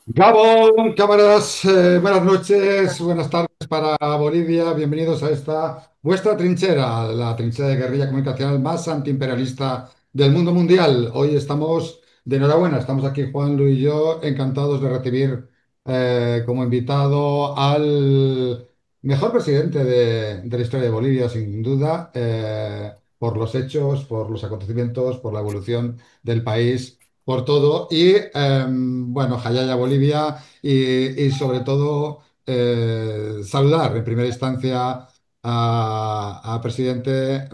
Gabón, camaradas, buenas noches, buenas tardes para Bolivia, bienvenidos a esta vuestra trinchera, la trinchera de guerrilla comunicacional más antiimperialista del mundo mundial. Hoy estamos de enhorabuena, estamos aquí Juan Luis y yo, encantados de recibir como invitado al mejor presidente de la historia de Bolivia, sin duda, por los hechos, por los acontecimientos, por la evolución del país por todo y bueno, Jayaya Bolivia y sobre todo saludar en primera instancia al presidente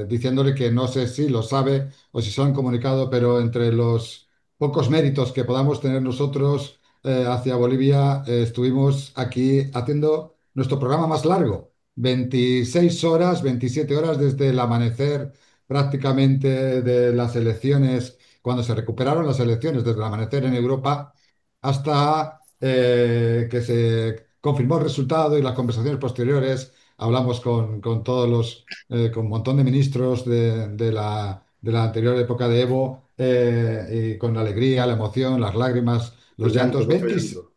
diciéndole que no sé si lo sabe o si se lo han comunicado, pero entre los pocos méritos que podamos tener nosotros hacia Bolivia, estuvimos aquí haciendo nuestro programa más largo, 26 horas, 27 horas desde el amanecer prácticamente de las elecciones cuando se recuperaron las elecciones desde el amanecer en Europa hasta que se confirmó el resultado y las conversaciones posteriores. Hablamos con todos con un montón de ministros de la anterior época de Evo, y con la alegría, la emoción, las lágrimas, Mucho los llanto, llantos. mucho llanto.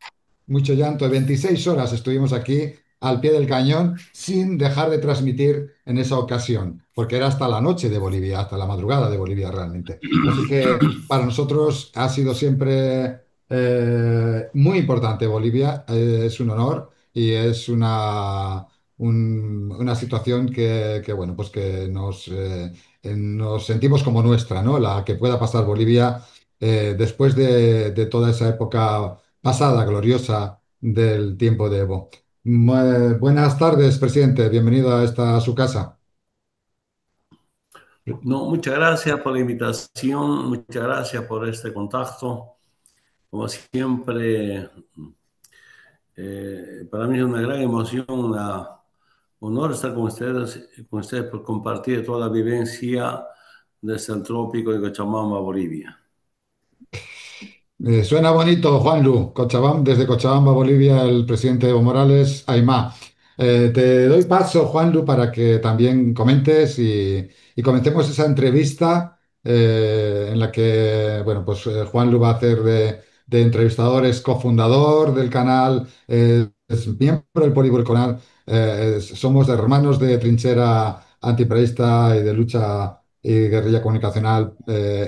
Mucho llanto. 26 horas estuvimos aquí al pie del cañón sin dejar de transmitir en esa ocasión, porque era hasta la noche de Bolivia, hasta la madrugada de Bolivia realmente. Así que para nosotros ha sido siempre muy importante Bolivia. Es un honor y es una situación bueno, pues que nos sentimos como nuestra, ¿no? La que pueda pasar Bolivia después de toda esa época pasada, gloriosa del tiempo de Evo. Buenas tardes, presidente. Bienvenido a esta a su casa. No, muchas gracias por la invitación, muchas gracias por este contacto. Como siempre, para mí es una gran emoción, un honor estar con ustedes por compartir toda la vivencia desde el trópico de Cochabamba, Bolivia. Suena bonito, Juanlu. Desde Cochabamba, Bolivia, el presidente Evo Morales, Aymá. Te doy paso, Juanlu, para que también comentes y comencemos esa entrevista en la que, bueno, pues Juanlu va a hacer de entrevistador, es cofundador del canal, es miembro del Polígono Canal, somos hermanos de trinchera antiimperialista y de lucha y guerrilla comunicacional,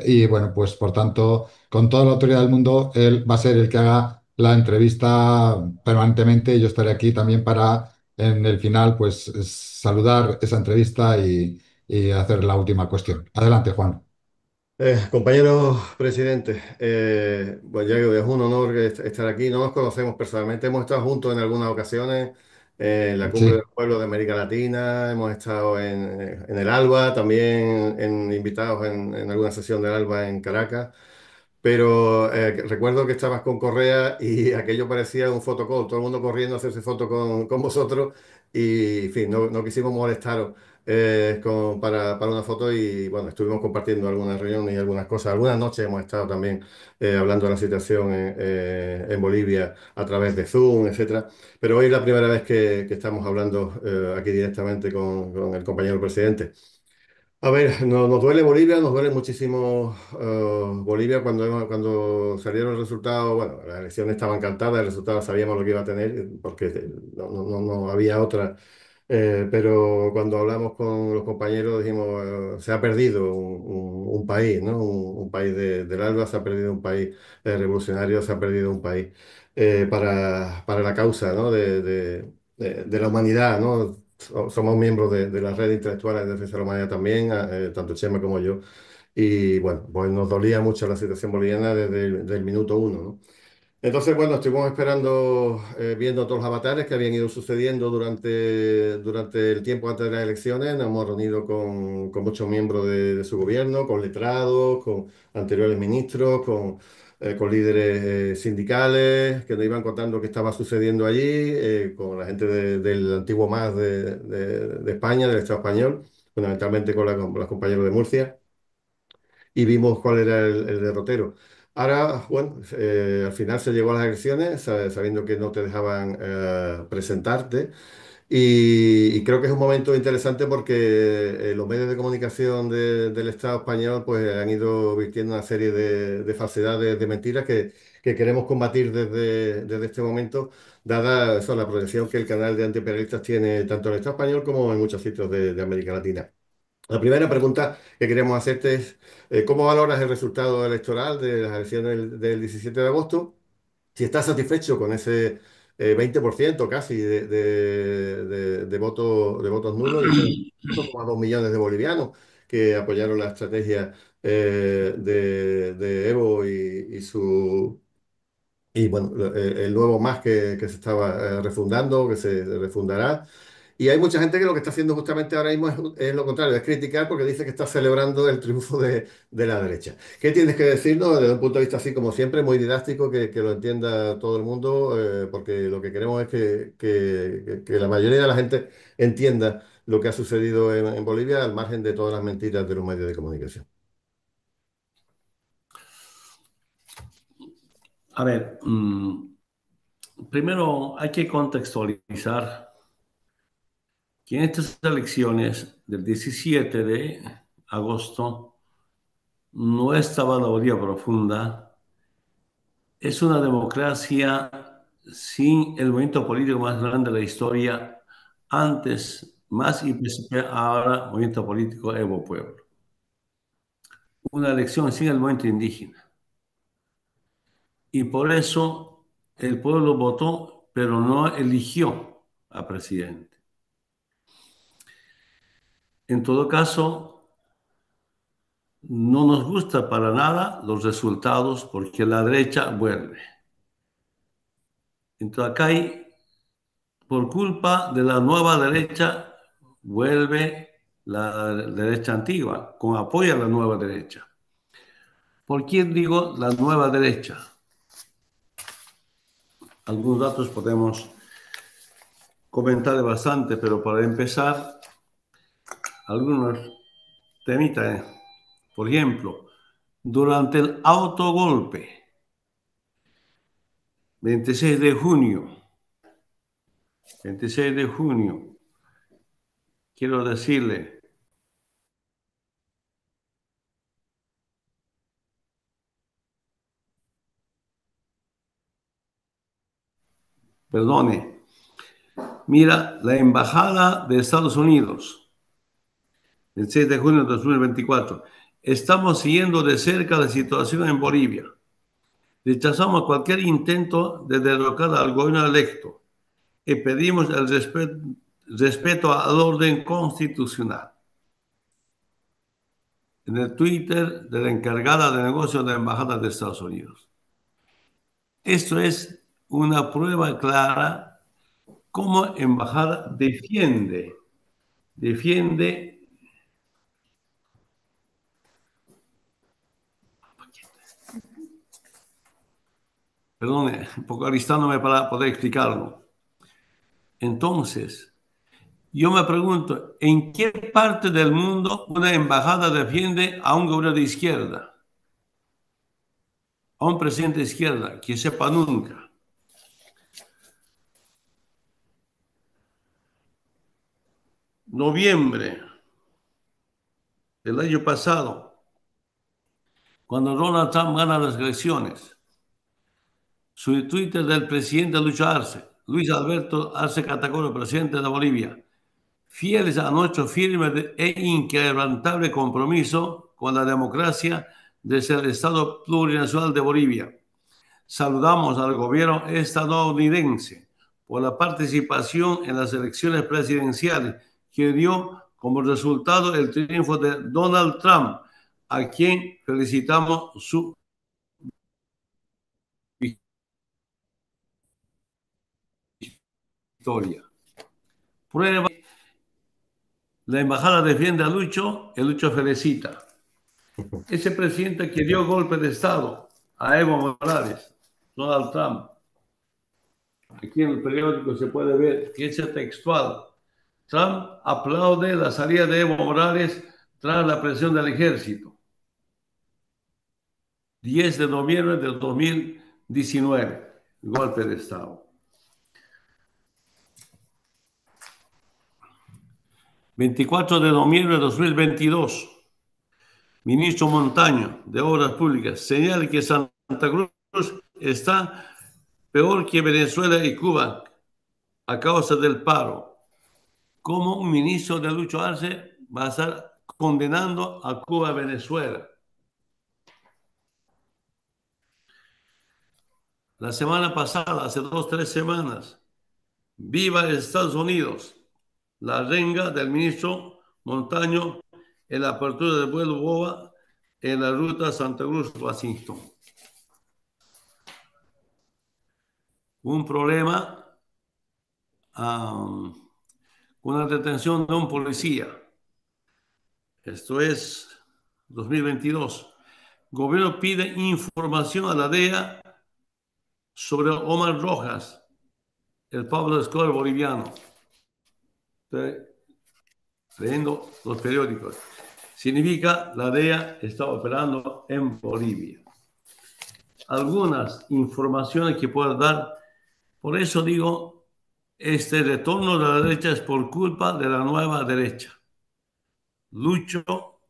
y bueno, pues por tanto con toda la autoridad del mundo, él va a ser el que haga la entrevista permanentemente y yo estaré aquí también para, en el final, pues saludar esa entrevista y hacer la última cuestión. Adelante, Juan. Compañero presidente, bueno, ya que es un honor estar aquí. No nos conocemos personalmente, hemos estado juntos en algunas ocasiones en la Cumbre del Sí. Pueblo de América Latina, hemos estado en el ALBA, también invitados en alguna sesión del ALBA en Caracas. Pero recuerdo que estabas con Correa y aquello parecía un fotocall, todo el mundo corriendo a hacerse foto con vosotros y, en fin, no quisimos molestaros para una foto y, bueno, estuvimos compartiendo algunas reuniones y algunas cosas. Algunas noches hemos estado también hablando de la situación en Bolivia a través de Zoom, etcétera. Pero hoy es la primera vez que estamos hablando aquí directamente con el compañero presidente. A ver, nos duele Bolivia, nos duele muchísimo Bolivia cuando salieron los resultados. Bueno, las elecciones estaban cantadas, el resultado sabíamos lo que iba a tener porque no había otra. Pero cuando hablamos con los compañeros dijimos, se ha perdido un país, ¿no? Un país del ALBA, se ha perdido un país revolucionario, se ha perdido un país para la causa, ¿no? De la humanidad, ¿no? Somos miembros de la red intelectual de defensa de la humanidad también, tanto Chema como yo. Y bueno, pues nos dolía mucho la situación boliviana desde el minuto uno, ¿no? Entonces, bueno, estuvimos esperando, viendo todos los avatares que habían ido sucediendo durante el tiempo antes de las elecciones. Nos hemos reunido con muchos miembros de su gobierno, con letrados, con anteriores ministros, con líderes sindicales que nos iban contando qué estaba sucediendo allí, con la gente del antiguo MAS de España, del Estado español, fundamentalmente con los compañeros de Murcia y vimos cuál era el derrotero. Ahora, bueno, al final se llegó a las elecciones sabiendo que no te dejaban presentarte Y creo que es un momento interesante porque los medios de comunicación del Estado español pues, han ido vistiendo una serie de falsedades, de mentiras que queremos combatir desde este momento, dada eso, la proyección que el canal de antiimperialistas tiene tanto en el Estado español como en muchos sitios de América Latina. La primera pregunta que queremos hacerte es, ¿cómo valoras el resultado electoral de las elecciones del 17 de agosto? Si estás satisfecho con ese 20% casi de votos nulos, y son 1,2 millones de bolivianos que apoyaron la estrategia de Evo y bueno, el nuevo MAS que se estaba refundando, que se refundará. Y hay mucha gente que lo que está haciendo justamente ahora mismo es lo contrario, es criticar porque dice que está celebrando el triunfo de la derecha. ¿Qué tienes que decirnos desde un punto de vista así como siempre, muy didáctico, que lo entienda todo el mundo? Porque lo que queremos es que la mayoría de la gente entienda lo que ha sucedido en Bolivia al margen de todas las mentiras de los medios de comunicación. A ver, primero hay que contextualizar que en estas elecciones del 17 de agosto no estaba la Bolivia profunda. Es una democracia sin el movimiento político más grande de la historia, antes, más y ahora, movimiento político Evo Pueblo. Una elección sin el movimiento indígena. Y por eso el pueblo votó, pero no eligió a presidente. En todo caso, no nos gusta para nada los resultados porque la derecha vuelve. Entonces acá hay, por culpa de la nueva derecha, vuelve la derecha antigua, con apoyo a la nueva derecha. ¿Por qué digo la nueva derecha? Algunos datos podemos comentar bastante, pero para empezar, algunos temitas. Por ejemplo, durante el autogolpe, 26 de junio, 26 de junio, quiero decirle, perdone, mira, la Embajada de Estados Unidos, el 6 de junio de 2024, estamos siguiendo de cerca la situación en Bolivia. Rechazamos cualquier intento de derrocar al gobierno electo y pedimos el respeto al orden constitucional. En el Twitter de la encargada de negocios de la Embajada de Estados Unidos. Esto es una prueba clara cómo embajada defiende, perdón, un poco alistándome para poder explicarlo. Entonces, yo me pregunto, ¿en qué parte del mundo una embajada defiende a un gobierno de izquierda, a un presidente de izquierda, que sepa nunca? Noviembre del año pasado, cuando Donald Trump gana las elecciones, su Twitter del presidente Luis Alberto Arce Catacoro, presidente de Bolivia, fieles a nuestro firme e inquebrantable compromiso con la democracia desde el Estado plurinacional de Bolivia. Saludamos al gobierno estadounidense por la participación en las elecciones presidenciales que dio como resultado el triunfo de Donald Trump, a quien felicitamos su victoria. Prueba, la embajada defiende a Lucho, el Lucho felicita. Ese presidente que dio golpe de Estado a Evo Morales, Donald Trump, aquí en el periódico se puede ver que es textual. Trump aplaude la salida de Evo Morales tras la presión del ejército. 10 de noviembre del 2019, golpe de Estado. 24 de noviembre de 2022. Ministro Montaño de Obras Públicas señala que Santa Cruz está peor que Venezuela y Cuba a causa del paro. ¿Cómo un ministro de Lucho Arce va a estar condenando a Cuba y Venezuela? La semana pasada, hace 2, 3 semanas, viva Estados Unidos, la renga del ministro Montaño en la apertura del vuelo BOA en la ruta Santa Cruz-Washington. Un problema con la detención de un policía. Esto es 2022. Gobierno pide información a la DEA sobre Omar Rojas, el Pablo Escobar boliviano. Estoy leyendo los periódicos. Significa la DEA está operando en Bolivia. Algunas informaciones que puedo dar. Por eso digo, este retorno de la derecha es por culpa de la nueva derecha. Lucho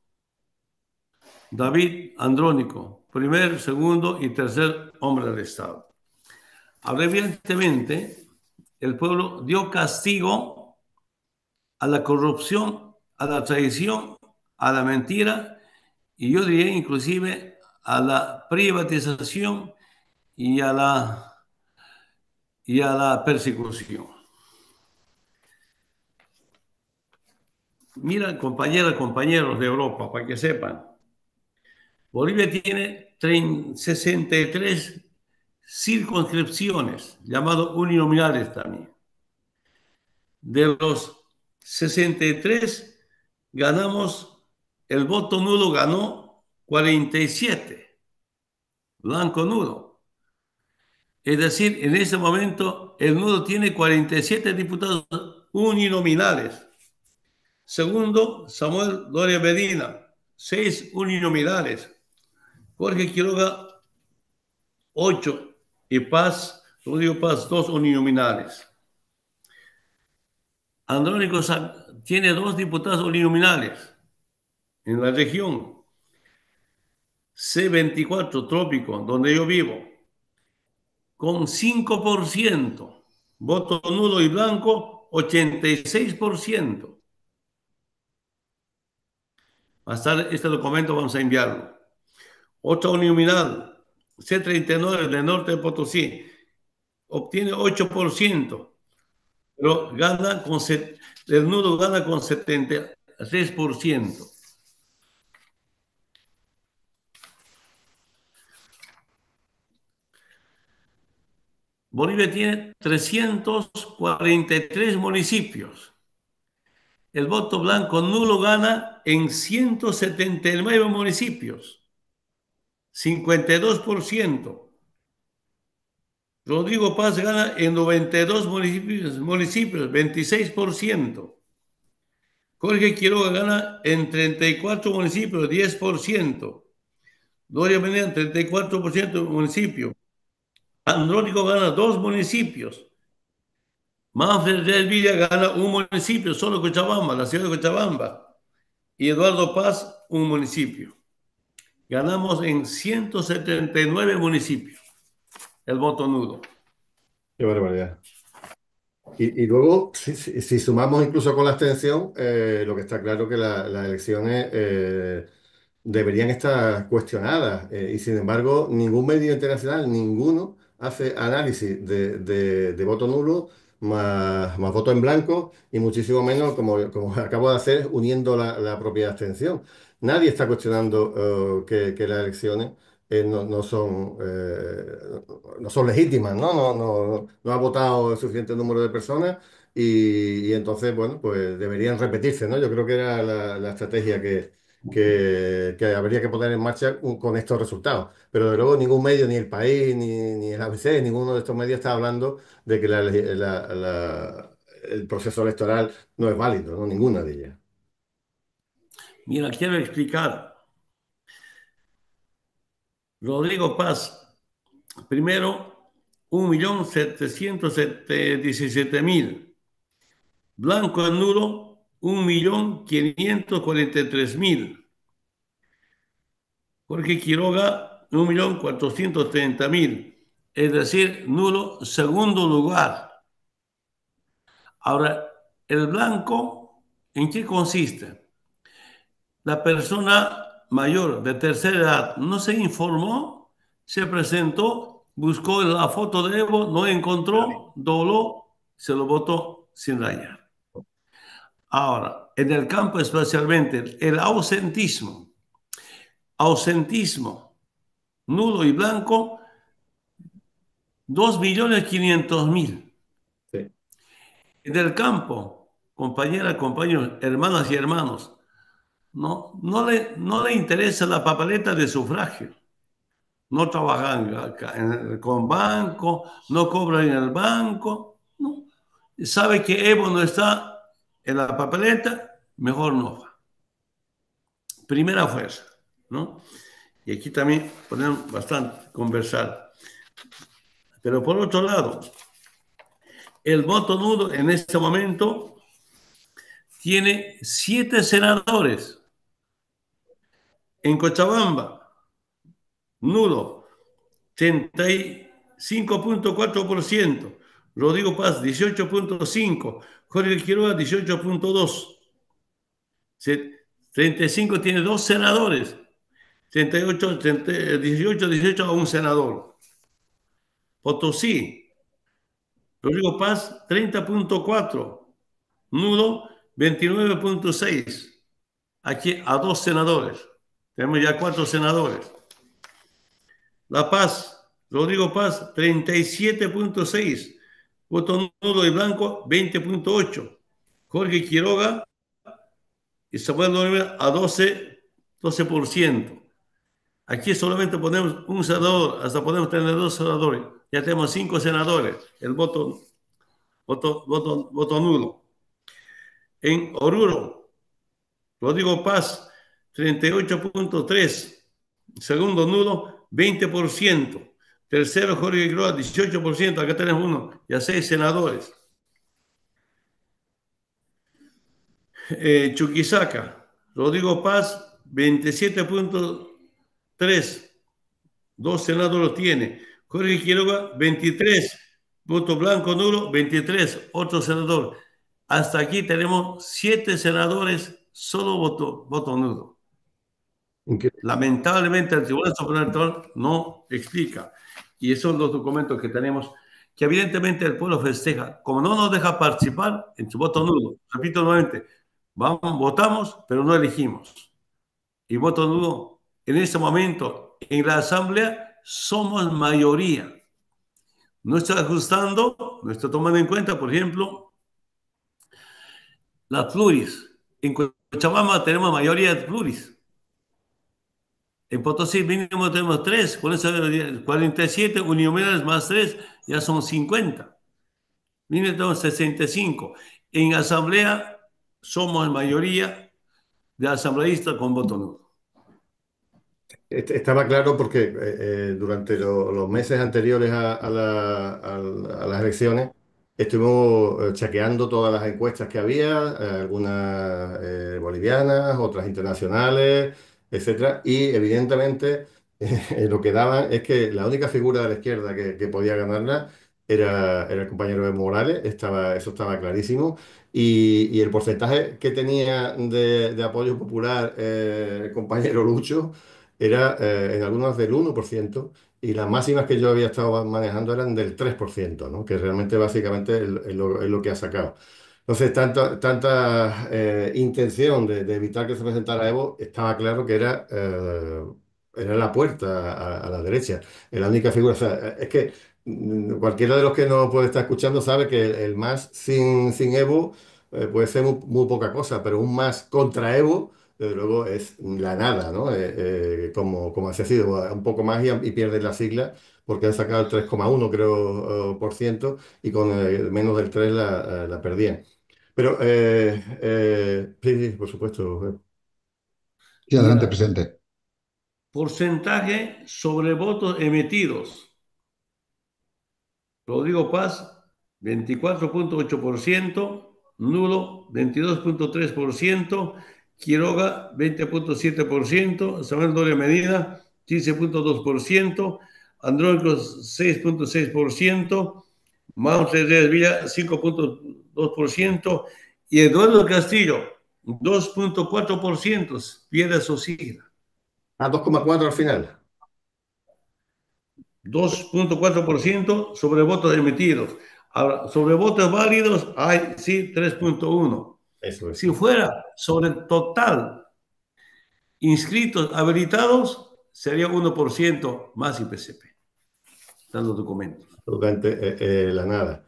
David Andrónico, primer, segundo y tercer hombre del Estado. Evidentemente, el pueblo dio castigo a la corrupción, a la traición, a la mentira y yo diría inclusive a la privatización y a la persecución. Mira, compañeros de Europa, para que sepan, Bolivia tiene 63 circunscripciones, llamadas uninominales también. De los 63, el voto nulo ganó 47, blanco nulo. Es decir, en ese momento el nulo tiene 47 diputados uninominales. Segundo, Samuel Doria Medina, 6 uninominales. Jorge Quiroga, 8. Y Rodrigo Paz, 2 uninominales. Andrónico tiene 2 diputados uninominales en la región C24 trópico, donde yo vivo, con 5%. Voto nulo y blanco, 86%. Va a estar este documento, vamos a enviarlo. Otra uninominal, C39 del norte de Potosí, obtiene 8%, pero el nulo gana con 73%. Bolivia tiene 343 municipios. El voto blanco nulo gana en 179 municipios, 52%. Rodrigo Paz gana en 92 municipios, 26%. Jorge Quiroga gana en 34 municipios, 10%. Doria Menea, 34% de municipios. Andrónico gana 2 municipios. Manfred Reyes Villa gana un municipio, solo Cochabamba, la ciudad de Cochabamba. Y Eduardo Paz, un municipio. Ganamos en 179 municipios el voto nulo. Qué barbaridad. Y luego, si sumamos incluso con la abstención, lo que está claro que las elecciones deberían estar cuestionadas. Y sin embargo, ningún medio internacional, ninguno, hace análisis de voto nulo más voto en blanco y muchísimo menos, como acabo de hacer, uniendo la propia abstención. Nadie está cuestionando que las elecciones no son legítimas, ¿no? No ha votado el suficiente número de personas y entonces, bueno, pues deberían repetirse, ¿no? Yo creo que era la estrategia que habría que poner en marcha con estos resultados. Pero de luego ningún medio, ni El País, ni el ABC, ninguno de estos medios está hablando de que el proceso electoral no es válido, ¿no? Ninguna de ellas. Mira, quiero explicar. Rodrigo Paz, primero, 1.717.000. Blanco en nulo, 1.543.000. Jorge Quiroga, 1.430.000. Es decir, nulo segundo lugar. Ahora, el blanco, ¿en qué consiste? La persona mayor de tercera edad no se informó, se presentó, buscó la foto de Evo, no encontró, dobló, se lo votó sin rayar. Ahora, en el campo especialmente, el ausentismo, nulo y blanco, 2.500.000. Sí. En el campo, compañeras, compañeros, hermanas y hermanos, no le interesa la papeleta de sufragio. No trabajan con banco, no cobran en el banco. No. Sabe que Evo no está en la papeleta, mejor no va. Primera fuerza, ¿no? Y aquí también podemos bastante conversar. Pero por otro lado, el voto nulo en este momento tiene 7 senadores. En Cochabamba, nulo, 35.4%. Rodrigo Paz, 18.5%. Jorge Quiroga, 18.2%. 35 tiene 2 senadores. 38, 18, 18 a un senador. Potosí, Rodrigo Paz, 30.4%. Nudo, 29.6%. Aquí a 2 senadores. Tenemos ya 4 senadores. La Paz, Rodrigo Paz, 37.6%. Voto nulo y blanco, 20.8%. Jorge Quiroga y Samuel Lorena a 12%. Aquí solamente ponemos un senador, hasta podemos tener 2 senadores. Ya tenemos 5 senadores. El voto nulo. En Oruro, Rodrigo Paz, 38.3%. Segundo nulo, 20%. Tercero, Jorge Groa, 18%. Acá tenemos uno, ya 6 senadores. Chuquisaca, Rodrigo Paz, 27.3%. 2 senadores tiene. Jorge Quiroga, 23%. Voto blanco nulo, 23%. Otro senador. Hasta aquí tenemos 7 senadores, solo voto nulo. Increíble. Lamentablemente el Tribunal Supremo Electoral no explica. Y esos son los documentos que tenemos, que evidentemente el pueblo festeja. Como no nos deja participar, en su voto nulo. Repito nuevamente, votamos, pero no elegimos. Y voto nulo, en este momento, en la Asamblea, somos mayoría. No está ajustando, no está tomando en cuenta, por ejemplo, las pluris. En Cochabamba tenemos mayoría de pluris. En Potosí mínimo tenemos 3, con eso 47 uninominales más 3 ya son 50. Mínimo tenemos 65. En asamblea somos mayoría de asambleístas con voto nulo. Estaba claro porque durante los meses anteriores a las elecciones estuvimos chequeando todas las encuestas que había, algunas bolivianas, otras internacionales, etcétera, y evidentemente lo que daban es que la única figura de la izquierda que podía ganarla era el compañero Evo Morales, eso estaba clarísimo, y el porcentaje que tenía de apoyo popular el compañero Lucho era en algunos del 1% y las máximas que yo había estado manejando eran del 3%, ¿no? Que realmente básicamente es lo que ha sacado. Entonces, tanta intención de evitar que se presentara Evo, estaba claro que era la puerta a la derecha. Es la única figura. O sea, es que cualquiera de los que nos puede estar escuchando sabe que el más sin Evo puede ser muy poca cosa, pero un más contra Evo desde luego es la nada, ¿no? Como así ha sido, un poco más y pierden la sigla porque han sacado el 3,1 creo, por ciento y con menos del 3 la perdían. Pero sí, sí, por supuesto. Sí, adelante, Mira, presidente. porcentaje sobre votos emitidos. Rodrigo Paz, 24.8%. nulo 22.3%, Quiroga 20.7%, Samuel Doria Medina 15.2%, Andrónico 6.6%, Maustre Reyes Villa 5.2% y Eduardo Castillo 2.4% pierde su sigla. A 2,4 al final. 2.4% sobre votos emitidos. Ahora, sobre votos válidos hay sí 3.1. Eso es. Si fuera sobre total inscritos habilitados, sería 1% más IPCP. Están los documentos. Absolutamente la nada.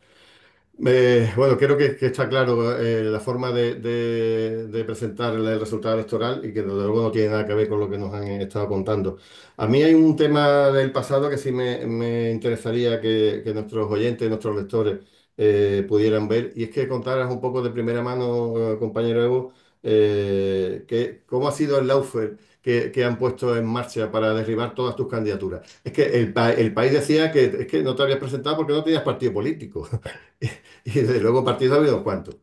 Bueno, creo que está claro la forma de presentar el resultado electoral y que desde luego no tiene nada que ver con lo que nos han estado contando. A mí hay un tema del pasado que sí me interesaría que nuestros oyentes, nuestros lectores pudieran ver, y es que contaras un poco de primera mano, compañero Evo, cómo ha sido el lawfare que han puesto en marcha para derribar todas tus candidaturas. Es que el país decía que es que no te habías presentado porque no tenías partido político. Y desde luego partidos ha habido cuántos.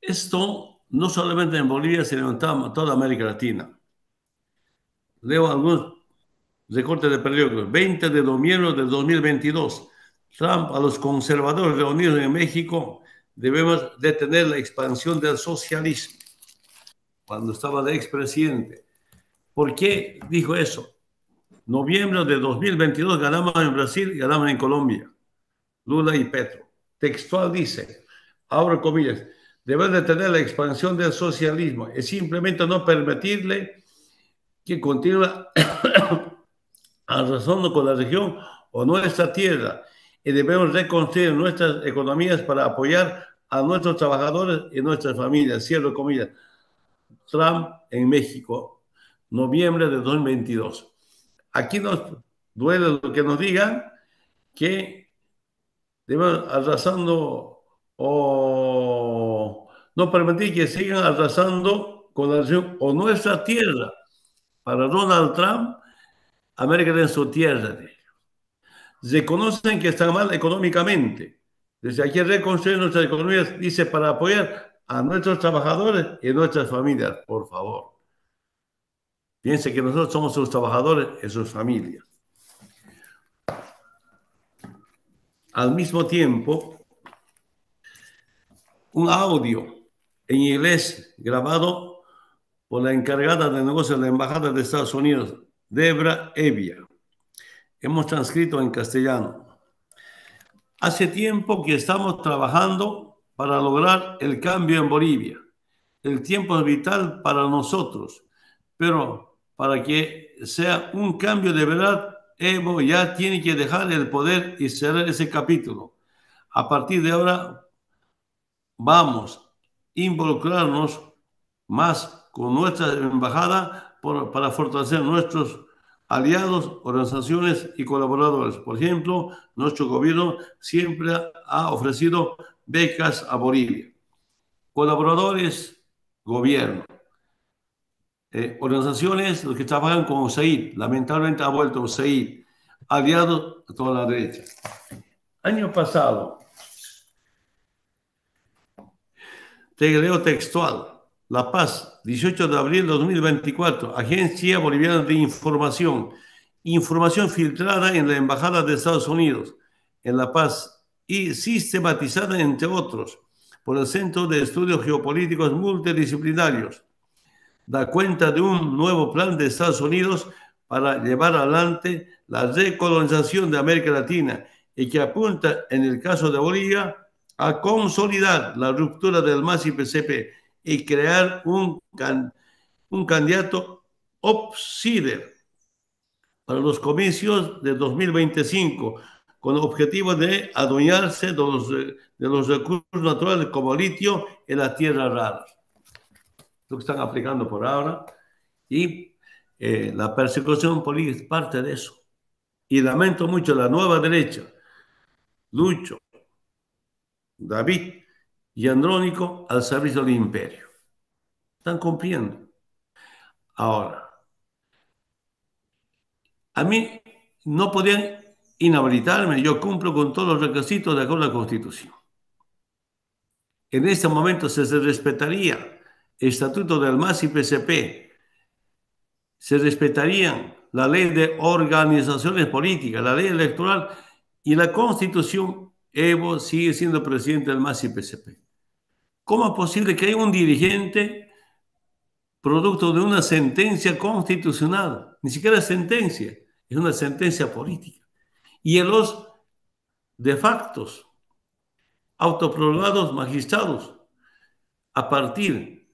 Esto no solamente en Bolivia, sino en toda América Latina. Leo algunos recortes de periódicos. 20 de noviembre del 2022. Trump a los conservadores reunidos en México: debemos detener la expansión del socialismo. Cuando estaba de expresidente. ¿Por qué dijo eso? Noviembre de 2022 ganamos en Brasil y ganamos en Colombia. Lula y Petro. Textual dice, abro comillas, debe detener la expansión del socialismo y simplemente no permitirle que continúe arrasando con la región o nuestra tierra, y debemos reconstruir nuestras economías para apoyar a nuestros trabajadores y nuestras familias. Cierro comillas. Trump en México, noviembre de 2022. Aquí nos duele lo que nos digan, que debemos arrasando o no permitir que sigan arrasando con la región o nuestra tierra. Para Donald Trump, América es su tierra. Reconocen que están mal económicamente. Desde aquí reconstruir nuestras economías, dice, para apoyar a nuestros trabajadores y nuestras familias, por favor. Piense que nosotros somos sus trabajadores y sus familias. Al mismo tiempo, un audio en inglés grabado por la encargada de negocios de la Embajada de Estados Unidos, Debra Evia. Hemos transcrito en castellano. Hace tiempo que estamos trabajando para lograr el cambio en Bolivia. El tiempo es vital para nosotros, pero para que sea un cambio de verdad, Evo ya tiene que dejar el poder y cerrar ese capítulo. A partir de ahora vamos a involucrarnos más con nuestra embajada para fortalecer nuestros aliados, organizaciones y colaboradores. Por ejemplo, nuestro gobierno siempre ha ofrecido becas a Bolivia. Colaboradores, gobierno. Organizaciones, los que trabajan con USAID, lamentablemente ha vuelto USAID, aliados a toda la derecha. Año pasado, te leo textual. La Paz, 18 de abril de 2024, Agencia Boliviana de Información. Información filtrada en la Embajada de Estados Unidos en La Paz y sistematizada, entre otros, por el Centro de Estudios Geopolíticos Multidisciplinarios. Da cuenta de un nuevo plan de Estados Unidos para llevar adelante la recolonización de América Latina y que apunta, en el caso de Bolivia, a consolidar la ruptura del MAS-IPCP y crear un candidato outsider para los comicios de 2025, con el objetivo de adueñarse de los recursos naturales como litio en las tierras raras. Lo que están aplicando por ahora, y la persecución política es parte de eso. Y lamento mucho la nueva derecha, Lucho, David y Andrónico al servicio del imperio. Están cumpliendo. Ahora, a mí no podían inhabilitarme, yo cumplo con todos los requisitos de acuerdo a la Constitución. en este momento se respetaría el estatuto del MAS y PCP, se respetarían la ley de organizaciones políticas, la ley electoral y la constitución, Evo sigue siendo presidente del MAS y PCP. ¿Cómo es posible que haya un dirigente producto de una sentencia constitucional? Ni siquiera es sentencia, es una sentencia política. Y en los de factos autoproclamados magistrados a partir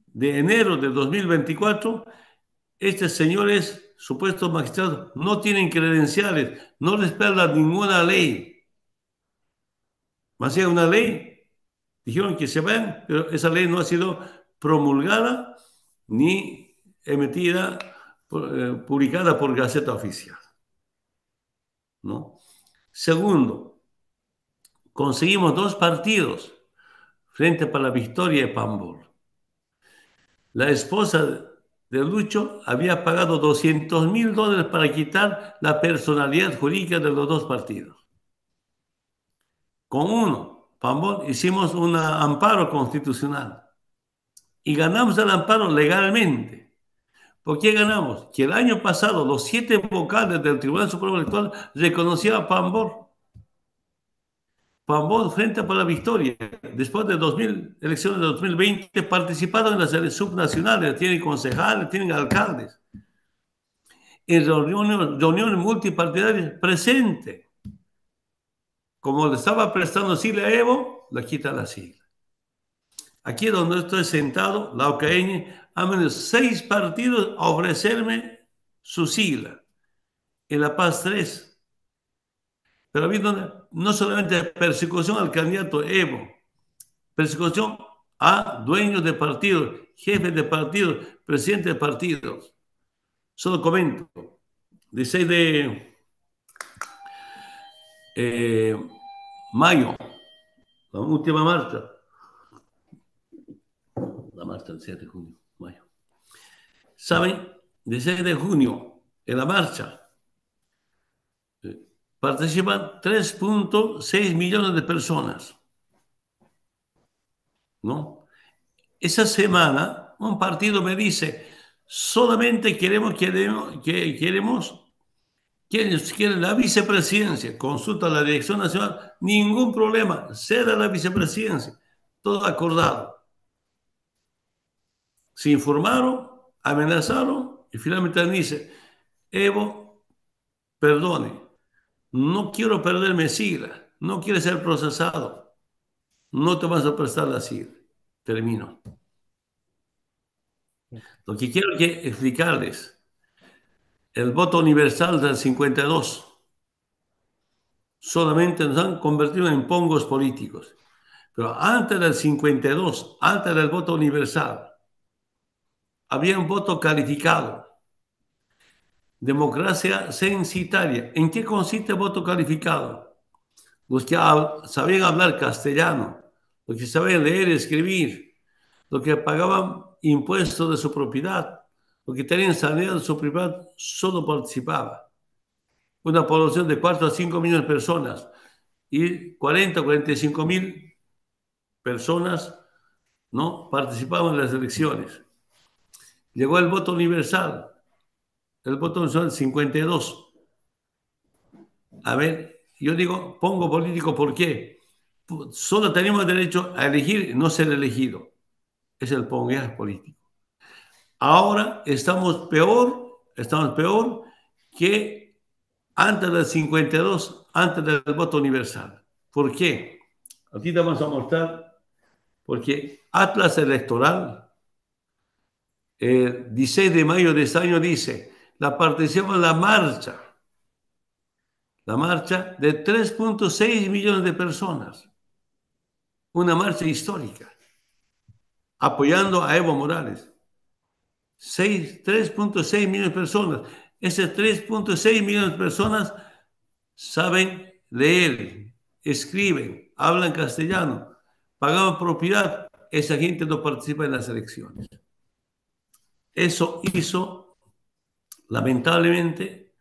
de enero de 2024, estos señores supuestos magistrados no tienen credenciales, no respaldan ninguna ley. Más allá de una ley, dijeron que se van, pero esa ley no ha sido promulgada ni emitida, publicada por Gaceta Oficial, ¿no? Segundo, conseguimos 2 partidos frente para la victoria de Pambol. La esposa de Lucho había pagado $200,000 para quitar la personalidad jurídica de los 2 partidos. Con uno, Pambol, hicimos un amparo constitucional y ganamos el amparo legalmente. ¿Por qué ganamos? Que el año pasado los 7 vocales del Tribunal Supremo Electoral reconocían a Pambol. Pambol frente para la victoria. Después de elecciones de 2020, participaron en las elecciones subnacionales, tienen concejales, tienen alcaldes. En reuniones multipartidarias presente. Como le estaba prestando sigla a Evo, le quita la sigla. Aquí donde estoy sentado, la OCAN ha venido 6 partidos a ofrecerme su sigla. En La Paz 3. Pero ha habido no solamente persecución al candidato Evo, persecución a dueños de partidos, jefes de partidos, presidentes de partidos. Solo comento, 16 de mayo, la última marcha, la marcha del 7 de junio, mayo. ¿Saben? 16 de junio, en la marcha, participan 3.6 millones de personas, ¿no? Esa semana, un partido me dice, solamente queremos la vicepresidencia, consulta a la Dirección Nacional, ningún problema, ceda la vicepresidencia, todo acordado. Se informaron, amenazaron y finalmente me dice, Evo, perdone, no quiero perder mi sigla, no quiero ser procesado, no te vas a prestar la sigla. Termino. Lo que quiero explicarles, el voto universal del 52 solamente nos han convertido en pongos políticos. Pero antes del 52, antes del voto universal, había un voto calificado. Democracia censitaria. ¿En qué consiste el voto calificado? Los que sabían hablar castellano, los que sabían leer y escribir, los que pagaban impuestos de su propiedad, los que tenían sanidad de su propiedad, solo participaban. Una población de 4 a 5 millones de personas y 40 a 45 mil personas, ¿no?, participaban en las elecciones. Llegó el voto universal, el voto universal 52. A ver, yo digo, pongo político, ¿por qué? Solo tenemos derecho a elegir, no ser elegido. Es el pongueaje político. Ahora estamos peor que antes del 52, antes del voto universal. ¿Por qué? Aquí te vamos a mostrar, porque Atlas Electoral, el 16 de mayo de este año dice, la participación en la marcha de 3.6 millones de personas, una marcha histórica, apoyando a Evo Morales. 3.6 millones de personas. Esas 3.6 millones de personas saben leer, escriben, hablan castellano, pagaban propiedad. Esa gente no participa en las elecciones. Eso hizo, lamentablemente,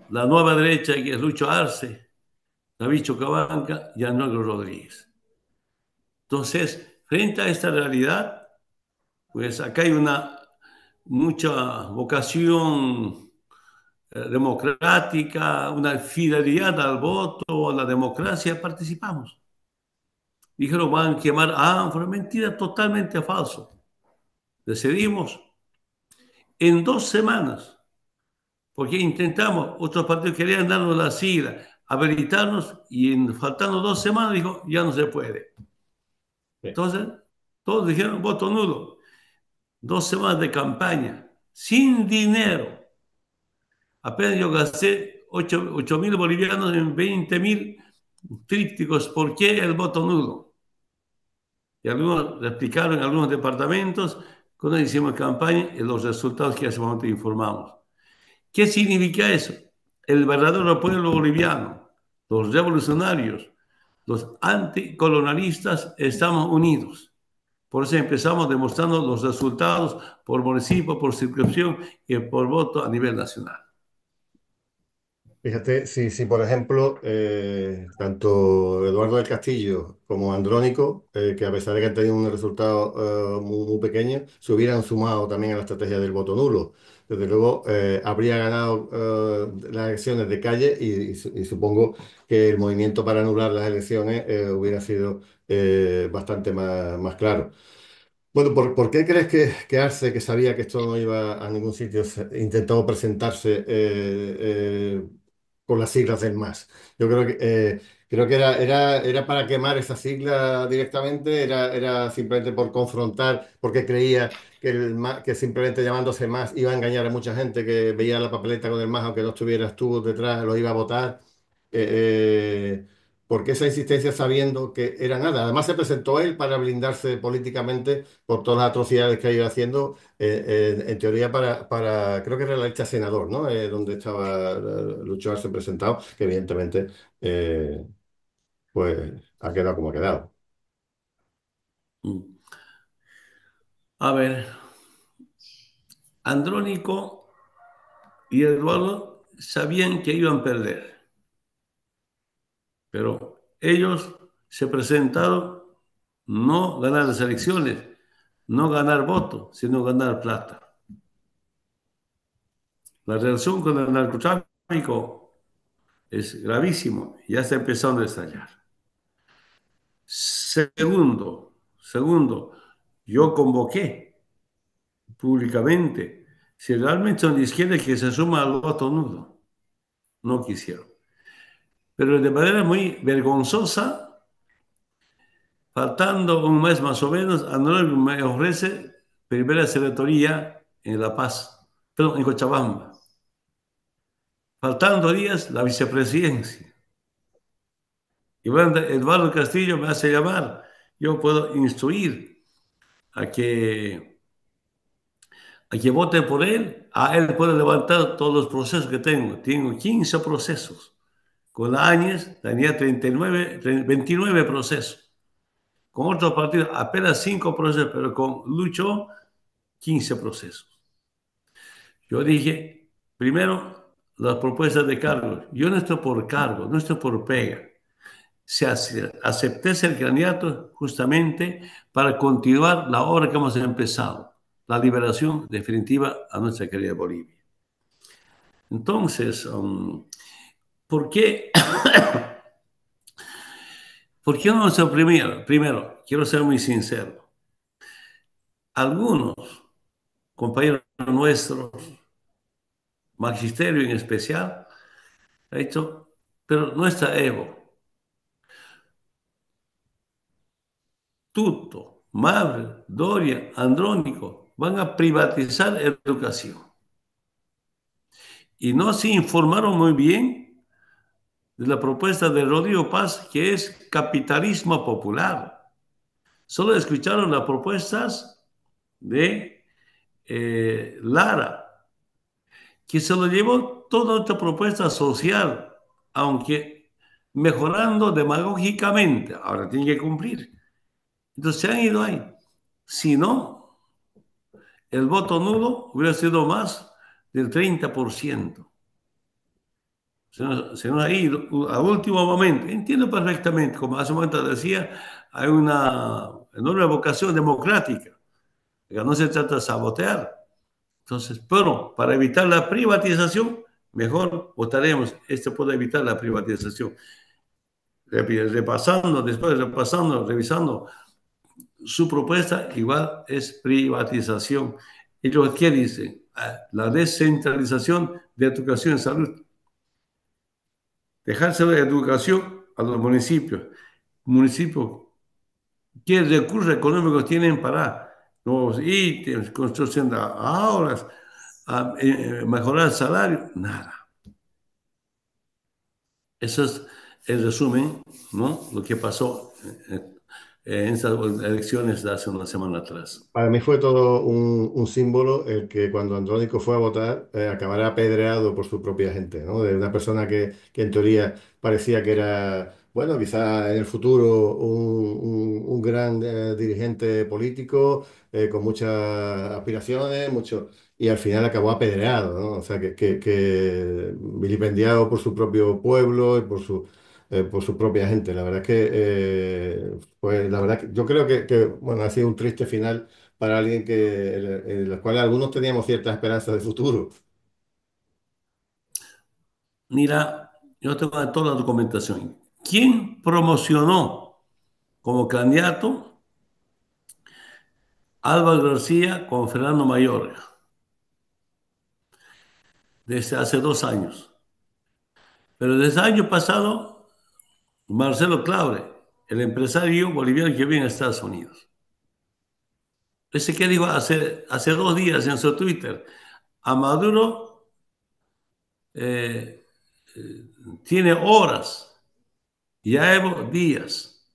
la nueva derecha, que es Lucho Arce, David Choquehuanca y Arnoldo Rodríguez. Entonces, frente a esta realidad, pues acá hay mucha vocación democrática, una fidelidad al voto, a la democracia, participamos. Dijeron, van a quemar. Fue mentira, totalmente falso. Decidimos en 2 semanas, porque intentamos, otros partidos querían darnos la sigla, habilitarnos, y faltando 2 semanas dijo, ya no se puede. Sí. Entonces, todos dijeron voto nulo. 2 semanas de campaña, sin dinero. Apenas yo gasté 8.000 bolivianos en 20.000 trípticos. ¿Por qué el voto nulo? Y algunos replicaron en algunos departamentos cuando hicimos campaña y los resultados que hace un momento informamos. ¿Qué significa eso? El verdadero pueblo boliviano, los revolucionarios, los anticolonialistas, estamos unidos. Por eso empezamos demostrando los resultados por municipio, por circunscripción y por voto a nivel nacional. Fíjate, si por ejemplo, tanto Eduardo del Castillo como Andrónico, que a pesar de que han tenido un resultado muy pequeño, se hubieran sumado también a la estrategia del voto nulo. Desde luego, habría ganado las elecciones de calle y supongo que el movimiento para anular las elecciones hubiera sido bastante más claro. Bueno, ¿por qué crees que Arce, que sabía que esto no iba a ningún sitio, intentó presentarse con las siglas del MAS? Yo creo que era para quemar esa sigla directamente, era simplemente por confrontar, porque creía que, que simplemente llamándose MAS iba a engañar a mucha gente que veía la papeleta con el MAS, aunque no estuvieras tú detrás, lo iba a votar. Eh, ¿Por qué esa insistencia sabiendo que era nada? Además se presentó él para blindarse políticamente por todas las atrocidades que ha ido haciendo, en teoría creo que era la lista senador, ¿no? Donde estaba Lucho Arce presentado, que evidentemente eh, pues ha quedado como ha quedado. A ver, Andrónico y Eduardo sabían que iban a perder, pero ellos se presentaron no ganar las elecciones, no ganar votos, sino ganar plata. La relación con el narcotráfico es gravísimo, ya está empezando a estallar. Segundo, yo convoqué públicamente, si realmente son de izquierda, que se suma al voto nulo. No quisieron. Pero de manera muy vergonzosa, faltando un mes más o menos, Andrés me ofrece primera senatoría en La Paz, perdón, en Cochabamba. Faltando días, la vicepresidencia. Y bueno, Eduardo Castillo me hace llamar. Yo puedo instruir a que vote por él. A él puede levantar todos los procesos que tengo. Tengo 15 procesos. Con la Áñez tenía 29 procesos. Con otros partidos apenas 5 procesos, pero con Lucho 15 procesos. Yo dije, primero, las propuestas de cargos. Yo no estoy por cargo, no estoy por pega. Acepté ser candidato justamente para continuar la obra que hemos empezado, la liberación definitiva a nuestra querida Bolivia. Entonces, ¿por qué, ¿por qué no nos oprimieron? Primero, quiero ser muy sincero. Algunos compañeros nuestros, magisterio en especial, ha dicho, pero no está Evo. Tuto, Mabre, Doria, Andrónico van a privatizar educación. Y no se informaron muy bien de la propuesta de Rodrigo Paz, que es capitalismo popular. Solo escucharon las propuestas de Lara, que se lo llevó toda otra propuesta social, aunque mejorando demagógicamente. Ahora tiene que cumplir. Entonces se han ido ahí. Si no, el voto nulo hubiera sido más del 30%. sino ahí, a último momento. Entiendo perfectamente, como hace un momento decía, hay una enorme vocación democrática, que no se trata de sabotear. Entonces, pero para evitar la privatización, mejor votaremos. Este puede evitar la privatización. Repasando, después repasando, revisando su propuesta, igual es privatización. ¿Ellos qué dicen? La descentralización de educación y salud. Dejarse de educación a los municipios. Municipios, ¿qué recursos económicos tienen para nuevos ítems, construcción de aulas, mejorar el salario? Nada. Eso es el resumen, ¿no? Lo que pasó en estas elecciones de hace una semana atrás. Para mí fue todo un símbolo el que cuando Andrónico fue a votar acabara apedreado por su propia gente, ¿no? De una persona que en teoría parecía que era, bueno, quizá en el futuro un gran dirigente político con muchas aspiraciones, mucho, y al final acabó apedreado, ¿no? O sea, que vilipendiado por su propio pueblo y por su propia gente. La verdad es que, pues la verdad que yo creo bueno, ha sido un triste final para alguien en la cual algunos teníamos ciertas esperanzas de futuro. Mira, yo tengo toda la documentación. ¿Quién promocionó como candidato Álvaro García con Fernando Mayor desde hace 2 años? Pero desde el año pasado, Marcelo Claure, el empresario boliviano que vive en Estados Unidos. Ese que dijo hace 2 días en su Twitter, a Maduro eh, tiene horas y a Evo días,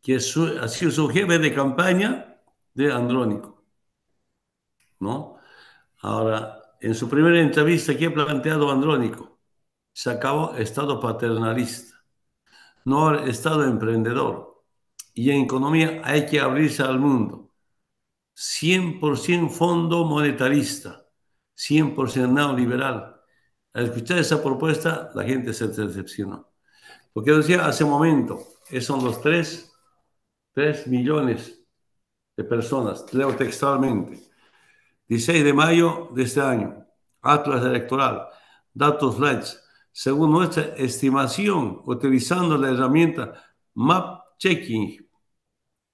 que ha sido su jefe de campaña de Andrónico, ¿no? Ahora, en su primera entrevista que ha planteado Andrónico, se acabó Estado paternalista, no Estado emprendedor. Y en economía hay que abrirse al mundo. 100% fondo monetarista, 100% neoliberal. Al escuchar esa propuesta, la gente se decepcionó. Lo que decía hace un momento, son los 3 millones de personas, leo textualmente. 16 de mayo de este año, Atlas Electoral, datos LEDs. Según nuestra estimación, utilizando la herramienta Map Checking,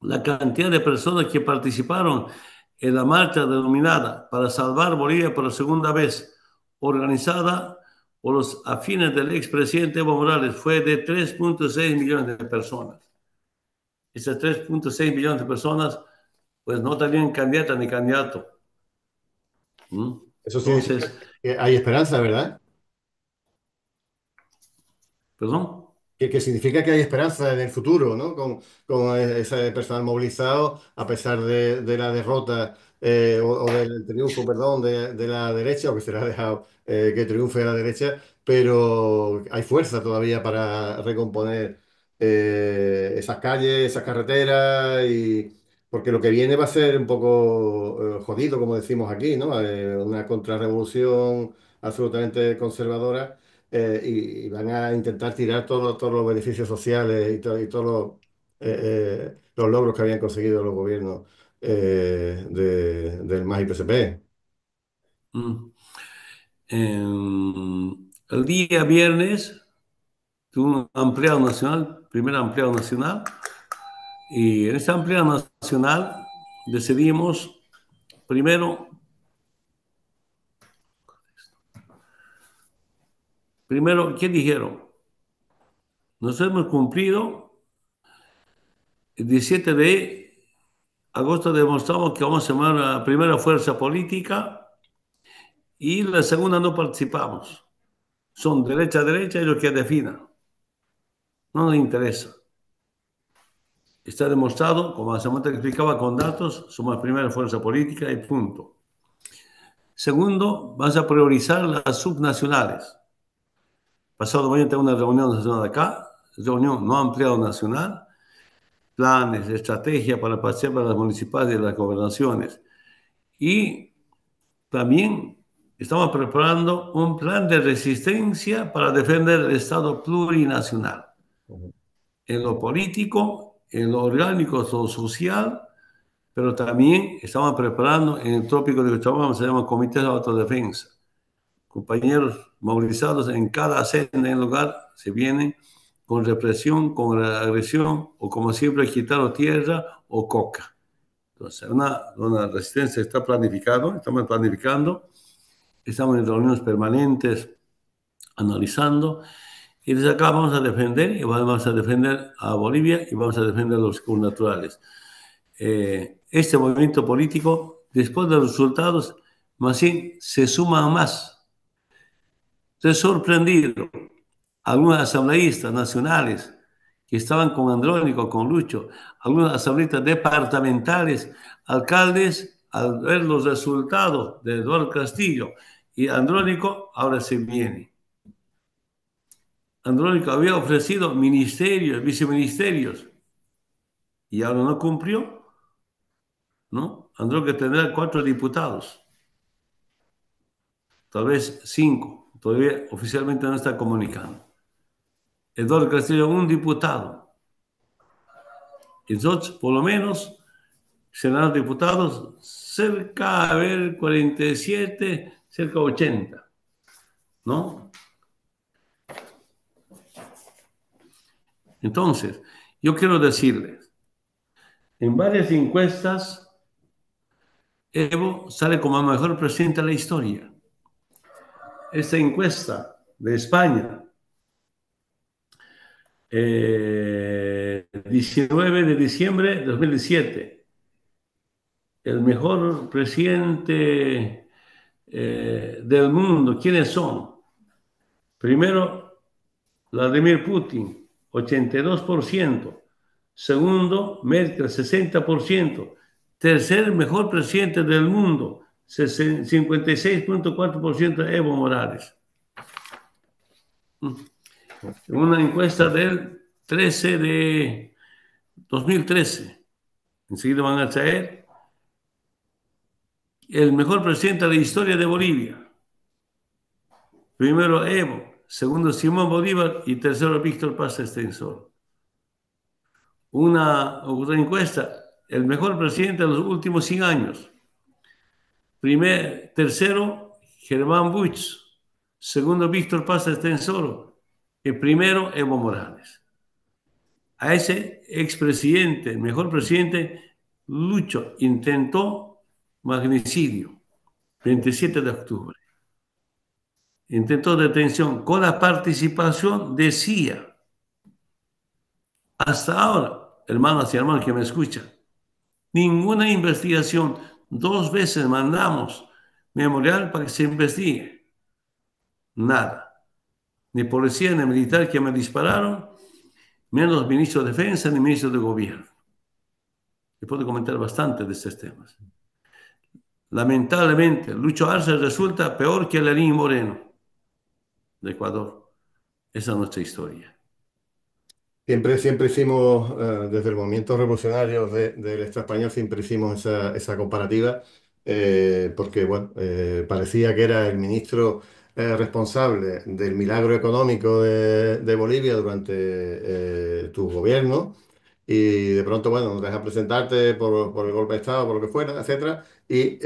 la cantidad de personas que participaron en la marcha denominada para salvar Bolivia por segunda vez, organizada por los afines del expresidente Evo Morales, fue de 3,6 millones de personas. Esas 3,6 millones de personas, pues no tenían candidata ni candidato. ¿Mm? Eso significa Entonces, que hay esperanza, ¿verdad? perdón. Que significa que hay esperanza en el futuro, ¿no? Con ese personal movilizado, a pesar de la derrota o del triunfo, perdón, de la derecha, o que se le ha dejado que triunfe la derecha, pero hay fuerza todavía para recomponer esas calles, esas carreteras, porque lo que viene va a ser un poco jodido, como decimos aquí, ¿no? Una contrarrevolución absolutamente conservadora y van a intentar tirar todos los beneficios sociales y todos los logros que habían conseguido los gobiernos del MAS y PSP. Mm. El día viernes tuve un ampliado nacional, primer ampliado nacional, y en ese ampliado nacional decidimos primero, ¿qué dijeron? Nos hemos cumplido el 17 de agosto, demostramos que vamos a ser la primera fuerza política y la segunda no participamos. Son derecha, ellos que definan. No nos interesa. Está demostrado, como hace un momento explicaba con datos, somos la primera fuerza política y punto. Segundo, vas a priorizar las subnacionales. Pasado mañana tengo una reunión nacional acá, reunión no ampliado nacional, planes, estrategia para participar en las municipales y las gobernaciones. Y también estamos preparando un plan de resistencia para defender el Estado plurinacional, Ujú. en lo político, en lo orgánico, lo social, pero también estamos preparando en el tópico de que llamamos, se llama Comité de Autodefensa. Compañeros movilizados en cada sede en el lugar se vienen con represión, con agresión, o como siempre, quitaron tierra o coca. Entonces, una resistencia está planificada, estamos planificando, estamos en reuniones permanentes analizando, y desde acá vamos a defender, y vamos a defender a Bolivia y vamos a defender a los naturales. Este movimiento político, después de los resultados, más bien se suman más. Estoy sorprendido. Algunos asambleístas nacionales que estaban con Andrónico, con Lucho, algunos asambleístas departamentales, alcaldes, al ver los resultados de Eduardo Castillo y Andrónico, ahora se viene. Andrónico había ofrecido ministerios, viceministerios, y ahora no cumplió, ¿no? Andrónico tendrá 4 diputados, tal vez 5, todavía oficialmente no está comunicando. Eduardo Castillo, un diputado. Entonces, por lo menos, serán los diputados cerca, a ver, 47, cerca de 80, ¿no? Entonces, yo quiero decirles, en varias encuestas, Evo sale como el mejor presidente de la historia. Esta encuesta de España, 19 de diciembre de 2017, el mejor presidente del mundo, ¿quiénes son? Primero, Vladimir Putin, 82%. Segundo, Merkel, 60%. Tercer mejor presidente del mundo, 56,4% Evo Morales. Una encuesta del 13 de 2013. Enseguida van a traer el mejor presidente de la historia de Bolivia. Primero Evo, segundo Simón Bolívar y tercero Víctor Paz Estenssoro. Otra encuesta, el mejor presidente de los últimos 100 años. Tercero, Germán Buch. Segundo, Víctor Paz Estenssoro. Y primero, Evo Morales. A ese expresidente, el mejor presidente, Lucho intentó magnicidio, 27 de octubre. Intentó detención con la participación de CIA. Hasta ahora, hermanas y hermanos que me escuchan, ninguna investigación. 2 veces mandamos memorial para que se investigue. Nada. Ni policía ni militar que me dispararon, menos ministro de Defensa ni ministro de Gobierno. Y puedo comentar bastante de estos temas. Lamentablemente, Lucho Arce resulta peor que Lenín Moreno de Ecuador. Esa es nuestra historia. Siempre hicimos, desde el movimiento revolucionario del Estado español, siempre hicimos esa comparativa, porque bueno, parecía que era el ministro responsable del milagro económico de Bolivia durante tu gobierno, y de pronto, bueno, nos deja presentarte por el golpe de Estado, por lo que fuera, etcétera, y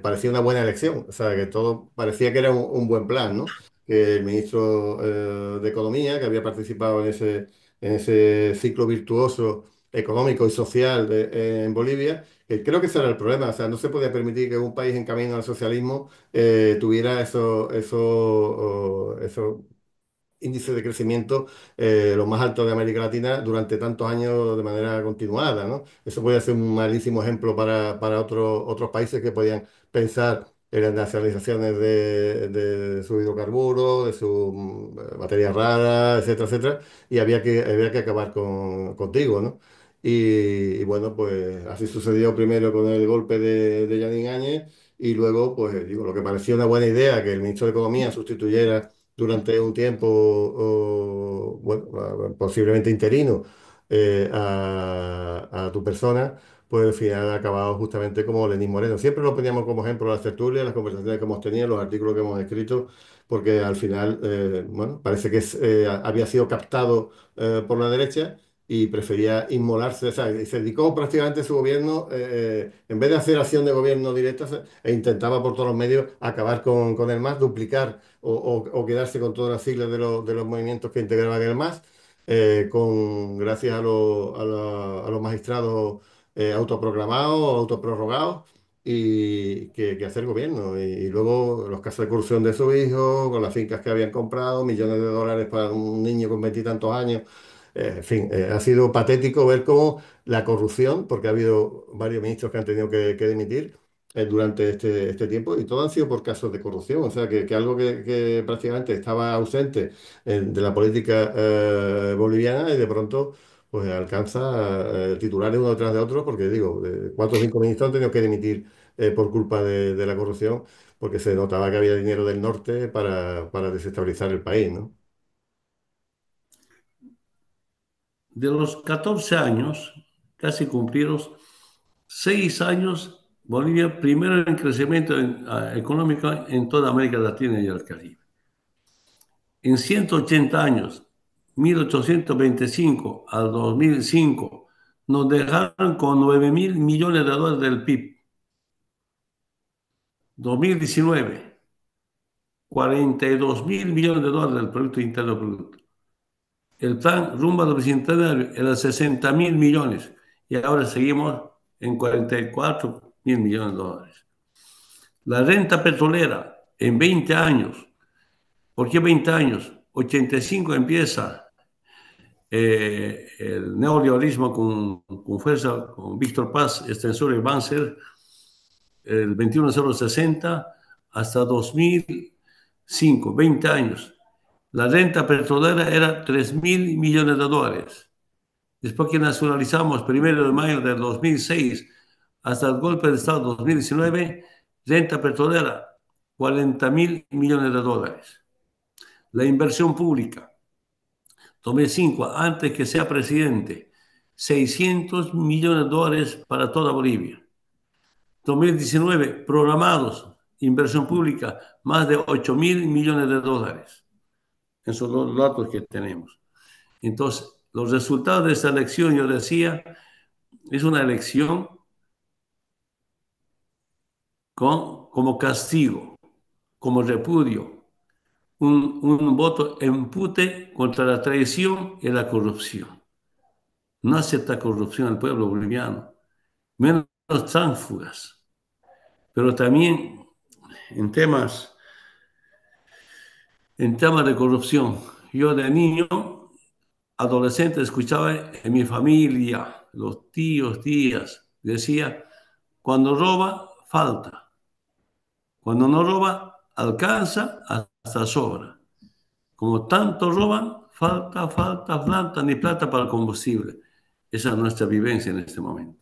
parecía una buena elección, o sea, que todo parecía que era un buen plan, ¿no? Que el ministro de Economía, que había participado en ese ciclo virtuoso económico y social en Bolivia, creo que ese era el problema. O sea, no se podía permitir que un país en camino al socialismo tuviera esos índices de crecimiento los más altos de América Latina durante tantos años de manera continuada, ¿no? Eso podría ser un malísimo ejemplo para otros países que podían pensar en las nacionalizaciones de sus hidrocarburos, de sus materias raras, etcétera, etcétera, y había que acabar contigo, ¿no? Y bueno, pues así sucedió primero con el golpe de Yanin Áñez, y luego, pues digo, lo que parecía una buena idea, que el ministro de Economía sustituyera durante un tiempo, bueno, posiblemente interino, a tu persona, pues al final ha acabado justamente como Lenín Moreno. Siempre lo poníamos como ejemplo las tertulias, las conversaciones que hemos tenido, los artículos que hemos escrito, porque al final, bueno, parece que había sido captado por la derecha y prefería inmolarse, o sea, y se dedicó prácticamente su gobierno, en vez de hacer acción de gobierno directa, intentaba por todos los medios acabar con el MAS, duplicar o quedarse con todas las siglas de los movimientos que integraban el MAS, gracias a los magistrados autoproclamados, autoprorrogados, y que hacer gobierno. Y luego los casos de corrupción de su hijo, con las fincas que habían comprado, millones de dólares para un niño con veintitantos años. En fin, ha sido patético ver cómo la corrupción, porque ha habido varios ministros que han tenido que dimitir durante este tiempo, y todo han sido por casos de corrupción. O sea, que algo que prácticamente estaba ausente de la política boliviana, y de pronto pues alcanza titulares uno detrás de otro, porque digo, cuatro o cinco ministros han tenido que dimitir por culpa de la corrupción, porque se notaba que había dinero del norte para desestabilizar el país, ¿no? De los 14 años, casi cumplidos, 6 años, Bolivia primero en crecimiento económico en toda América Latina y el Caribe. En 180 años, 1825 al 2005, nos dejaron con 9.000 millones de dólares del PIB. 2019, 42.000 millones de dólares del Producto Interno Bruto. El plan rumbo al bicentenario era 60.000 millones y ahora seguimos en 44.000 millones de dólares. La renta petrolera en 20 años. ¿Por qué 20 años? 85 empieza el neoliberalismo con fuerza, con Víctor Paz, extensor y Banzer, el 21060 hasta 2005, 20 años. La renta petrolera era 3.000 millones de dólares. Después que nacionalizamos 1 de mayo del 2006 hasta el golpe de Estado 2019, renta petrolera 40.000 millones de dólares. La inversión pública, 2005, antes que sea presidente, 600 millones de dólares para toda Bolivia. 2019, programados, inversión pública, más de 8.000 millones de dólares. Esos son los datos que tenemos. Entonces, los resultados de esta elección, yo decía, es una elección como castigo, como repudio, un voto empute contra la traición y la corrupción. No acepta corrupción al pueblo boliviano, menos tránsfugas, pero también en temas de corrupción. Yo de niño, adolescente, escuchaba en mi familia, los tíos, tías, decía, cuando roba, falta. Cuando no roba, alcanza hasta sobra. Como tanto roban, falta, ni plata para el combustible. Esa es nuestra vivencia en este momento.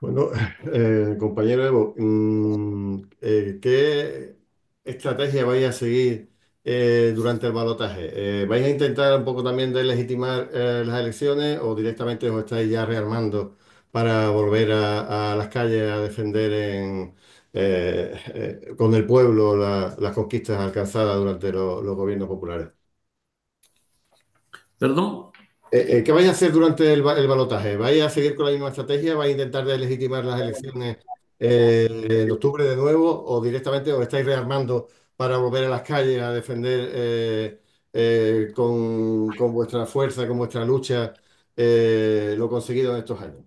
Bueno, compañero Evo, ¿qué estrategia vais a seguir durante el balotaje? ¿Vais a intentar un poco también de legitimar las elecciones, o directamente os estáis ya rearmando para volver a las calles a defender con el pueblo las conquistas alcanzadas durante los gobiernos populares? Perdón, ¿Qué vais a hacer durante el balotaje? ¿Vais a seguir con la misma estrategia? ¿Vais a intentar deslegitimar las elecciones en octubre de nuevo, o directamente os estáis rearmando para volver a las calles a defender con vuestra fuerza, con vuestra lucha, lo conseguido en estos años?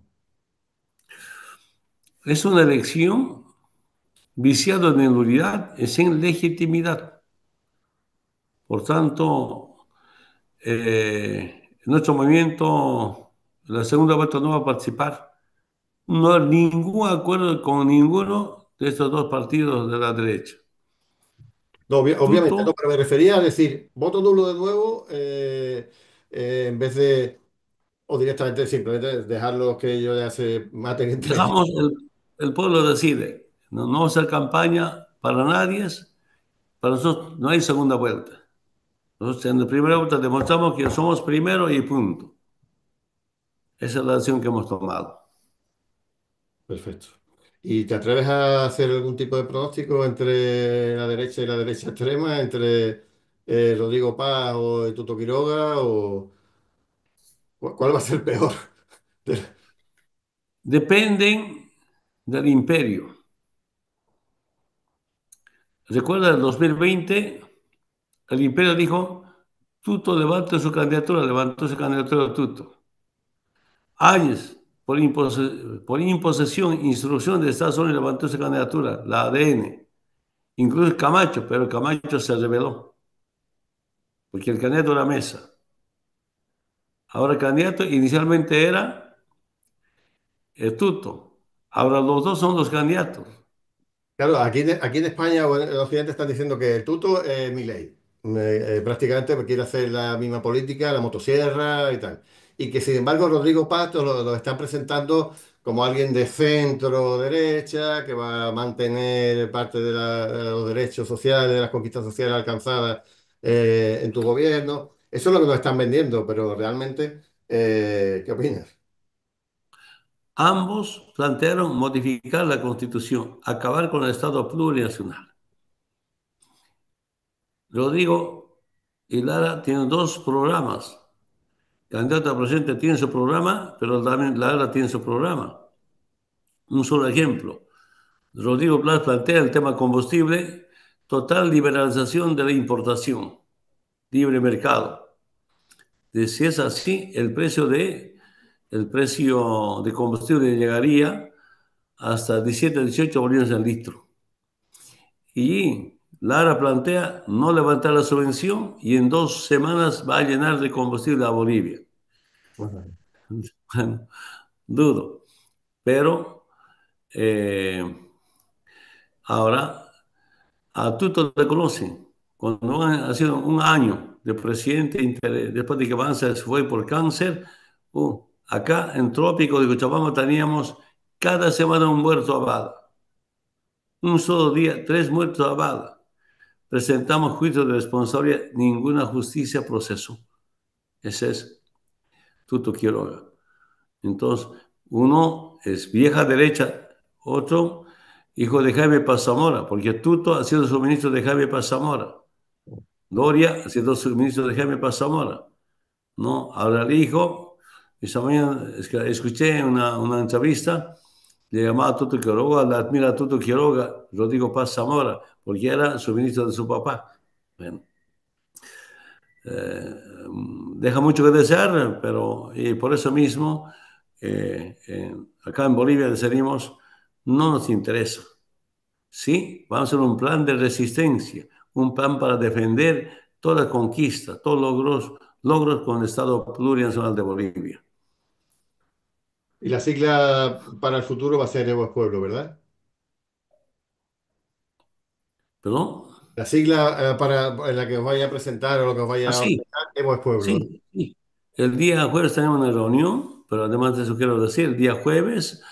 es una elección viciada en nulidad y sin legitimidad. Por tanto, nuestro movimiento, la segunda vuelta, no va a participar. No hay ningún acuerdo con ninguno de estos dos partidos de la derecha. No, obviamente, no, Fruto, pero me refería a decir, voto nulo de nuevo, en vez de, o directamente simplemente dejarlos que ellos ya se maten entre ellos. dejamos el pueblo decide. No, no vamos a hacer campaña para nadie. Para nosotros no hay segunda vuelta. Nosotros en la primera vuelta demostramos que somos primero y punto. Esa es la decisión que hemos tomado. Perfecto. ¿Y te atreves a hacer algún tipo de pronóstico entre la derecha y la derecha extrema, entre Rodrigo Paz o Tuto Quiroga, o cuál va a ser peor? Dependen del imperio. Recuerda, en 2020, el imperio dijo, Tuto levanta su candidatura, levantó su candidatura Tuto. Áñez, por imposición, instrucción de Estados Unidos, levantó su candidatura, la ADN. Incluso Camacho, pero Camacho se rebeló, porque el candidato era Mesa. Ahora el candidato inicialmente era Tuto. Ahora los dos son los candidatos. Claro, aquí en España o en Occidente están diciendo que el tuto es Milei. Prácticamente quiere hacer la misma política, la motosierra y tal. Y que sin embargo Rodrigo Pato lo están presentando como alguien de centro derecha, que va a mantener parte de los derechos sociales, de las conquistas sociales alcanzadas en tu gobierno. Eso es lo que nos están vendiendo, pero realmente, ¿qué opinas? Ambos plantearon modificar la Constitución, acabar con el Estado plurinacional. Rodrigo y Lara tienen dos programas. El candidato a presidente tiene su programa, pero también Lara tiene su programa. Un solo ejemplo. Rodrigo Blas plantea el tema combustible, total liberalización de la importación, libre mercado. Si es así, el precio de combustible llegaría hasta 17, 18 bolivianos al litro. Y Lara plantea no levantar la subvención y en 2 semanas va a llenar de combustible a Bolivia. Bueno, dudo. Pero eh, ahora a Tuto le conocen. Cuando ha sido un año de presidente, después de que Banzer se fue por cáncer, acá en Trópico de Cochabamba teníamos cada semana un muerto a bala. Un solo día, 3 muertos a bala. Presentamos juicio de responsabilidad, ninguna justicia procesó. Ese es Tuto Quiroga. Entonces, uno es vieja derecha, otro hijo de Jaime Pazamora, porque Tuto ha sido su ministro de Jaime Pazamora. Doria ha sido su ministro de Jaime Pazamora. ¿No? Ahora el hijo, esta mañana escuché una entrevista, le llamaba a Tuto Quiroga, la admira a Tuto Quiroga, Rodrigo Paz Zamora, porque era su ministro de su papá. Bueno, eh, deja mucho que desear, pero y por eso mismo, acá en Bolivia decimos, no nos interesa. Sí, vamos a hacer un plan de resistencia, un plan para defender toda conquista, todos logros con el Estado plurinacional de Bolivia. Y la sigla para el futuro va a ser Evo es Pueblo, ¿verdad? ¿Perdón? La sigla en la que os vaya a presentar o lo que os vaya a Sí, ordenar, Evo es Pueblo, ¿no? sí, sí. El día jueves tenemos una reunión, pero además de eso quiero decir, el día jueves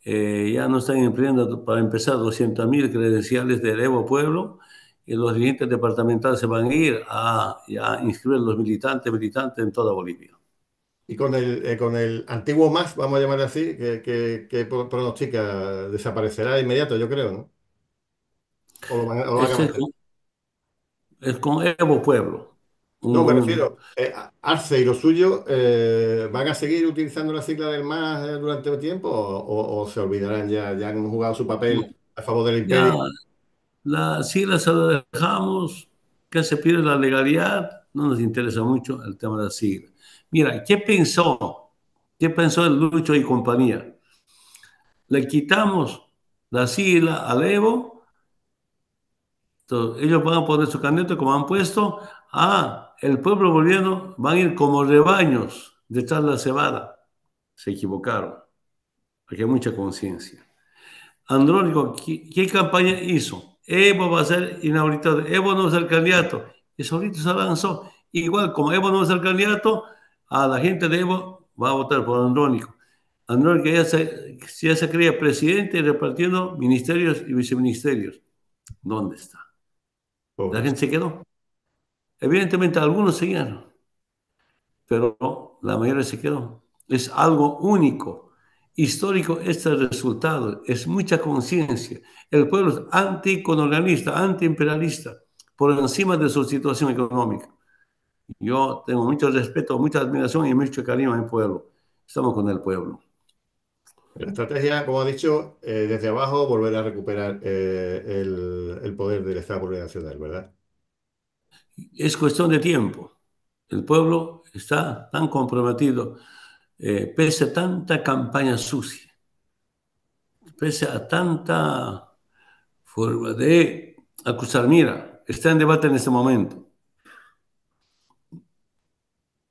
ya nos están imprimiendo para empezar 200.000 credenciales del Evo Pueblo y los dirigentes departamentales se van a ir a inscribir los militantes en toda Bolivia. Y con el antiguo MAS, vamos a llamar así, que pronostica desaparecerá de inmediato, yo creo, ¿no? O lo van a Este mantener. es con Evo Pueblo. No, me Un- refiero, Arce y lo suyo, ¿van a seguir utilizando la sigla del MAS durante un tiempo o se olvidarán ya? Ya han jugado su papel a favor del ya imperio. la sigla se la dejamos, que se pierde la legalidad, no nos interesa mucho el tema de la sigla. Mira, ¿qué pensó? ¿Qué pensó el Lucho y compañía? Le quitamos la sigla al Evo, entonces ellos van a poner su candidato como han puesto, el pueblo boliviano van a ir como rebaños detrás de la cebada. Se equivocaron, porque hay mucha conciencia. Andrónico, ¿qué campaña hizo? Evo va a ser inhabilitado, Evo no es el candidato. Y solito se lanzó. Igual, como Evo no es el candidato, a la gente de Evo va a votar por Andrónico. Andrónico ya se creía presidente y repartiendo ministerios y viceministerios. ¿Dónde está? La Pobres. gente se quedó. Evidentemente algunos seguían, pero la mayoría se quedó. Es algo único. Histórico este resultado, es mucha conciencia. El pueblo es anticolonialista, antiimperialista, por encima de su situación económica. Yo tengo mucho respeto, mucha admiración y mucho cariño al pueblo. Estamos con el pueblo. La estrategia, como ha dicho, desde abajo volver a recuperar el poder del Estado plurinacional, ¿verdad? Es cuestión de tiempo. El pueblo está tan comprometido, pese a tanta campaña sucia, pese a tanta forma de acusar. Mira, está en debate en este momento.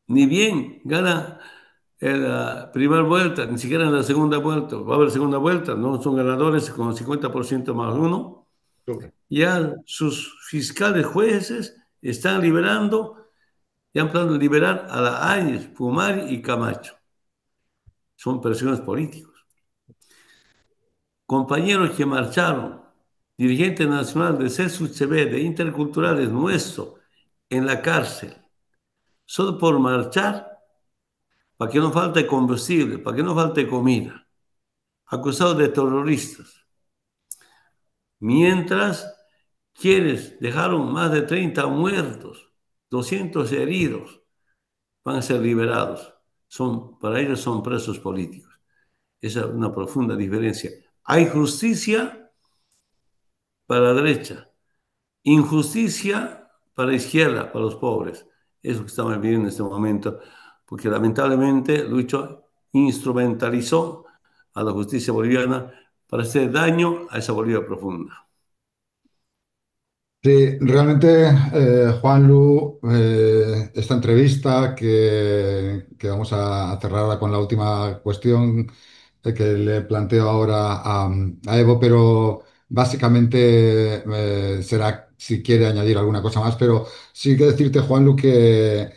Ni bien gana en la primera vuelta, ni siquiera en la segunda vuelta. Va a haber segunda vuelta, no son ganadores con 50% más uno. Súper. Ya sus fiscales jueces están liberando, ya han plan de liberar a la Áñez, Pumari y Camacho. Son presiones políticos. Compañeros que marcharon, dirigente nacional de CSUCB, de Interculturales nuestro, en la cárcel, solo por marchar, para que no falte combustible, para que no falte comida, acusados de terroristas. Mientras, quienes dejaron más de 30 muertos, 200 heridos, van a ser liberados. Para ellos son presos políticos. Esa es una profunda diferencia. Hay justicia para la derecha, injusticia para la izquierda, para los pobres. Eso que estamos viviendo en este momento, porque lamentablemente Lucho instrumentalizó a la justicia boliviana para hacer daño a esa Bolivia profunda. Sí, realmente, Juanlu, esta entrevista que vamos a cerrar ahora con la última cuestión que le planteo ahora a Evo, pero básicamente será si quiere añadir alguna cosa más, pero sí que decirte, Juanlu, que